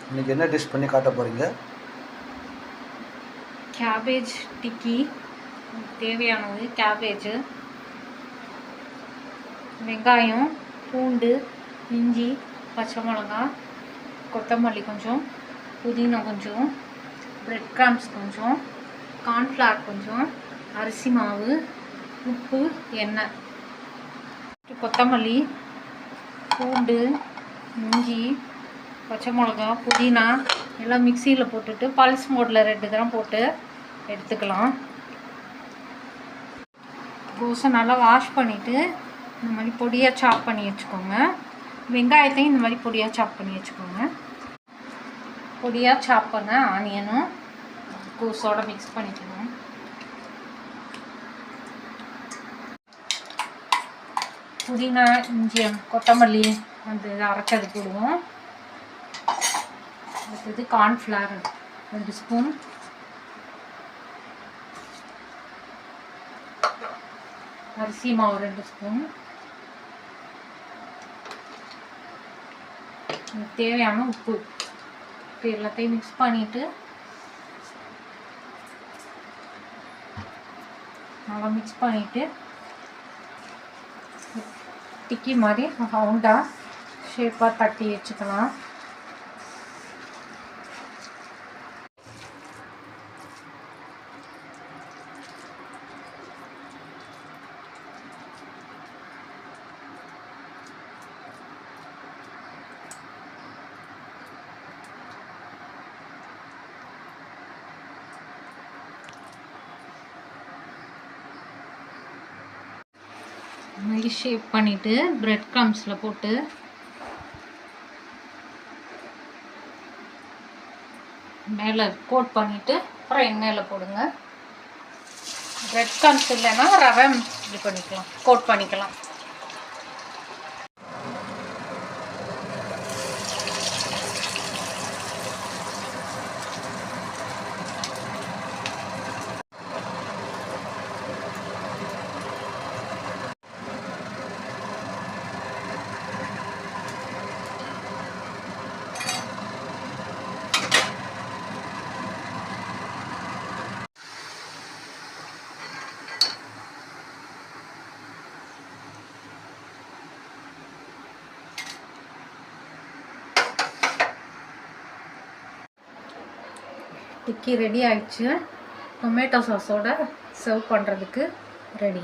இன்றைக்கி என்ன டிஷ் பண்ணி காட்ட போகிறீங்க? கேபேஜ் டிக்கி. தேவையானது கேபேஜ், வெங்காயம், பூண்டு, இஞ்சி, பச்சை மிளகாய், கொத்தமல்லி கொஞ்சம், புதினா கொஞ்சம், பிரெட் கிராம்ஸ் கொஞ்சம், கார்ன்ஃப்ளவர் கொஞ்சம், அரிசி மாவு, உப்பு, எண்ணெய். கொத்தமல்லி, பூண்டு, இஞ்சி, பச்சை மிளகா, புதினா எல்லாம் மிக்சியில் போட்டுட்டு பல்ஸ் மோடில் 2 தரம் போட்டு எடுத்துக்கலாம். கோஸை நல்லா வாஷ் பண்ணிவிட்டு இந்த மாதிரி பொடியாக சாப் பண்ணி வச்சுக்கோங்க. வெங்காயத்தையும் இந்த மாதிரி பொடியாக சாப் பண்ணி வச்சுக்கோங்க. பொடியாக சாப் பண்ண ஆனியனும் கோஸோட மிக்ஸ் பண்ணிக்கணும். புதினா, இஞ்சி, கொத்தமல்லி அந்த அரைச்சது போடுவோம். அடுத்தது கார்ன்ஃப்ளவர் 2 ஸ்பூன், அரிசி மாவு 2 ஸ்பூன், தேவையான உப்பு. எல்லாத்தையும் மிக்ஸ் பண்ணிவிட்டு நல்லா மிக்ஸ் பண்ணிவிட்டு டிக்கி மாதிரி ரவுண்டாக ஷேப்பாக தட்டி வச்சுக்கலாம். மாதிரி ஷேப் பண்ணிவிட்டு பிரெட் கிரம்ஸில் போட்டு மேலே கோட் பண்ணிவிட்டு அப்புறம் எண்ணெயில் போடுங்க. பிரெட் கிரம்ஸ் இல்லைன்னா ரவை இது பண்ணிக்கலாம், கோட் பண்ணிக்கலாம். டிக்கி ரெடி ஆயிடுச்சு. டொமேட்டோ சாஸோட சர்வ் பண்ணுறதுக்கு ரெடி.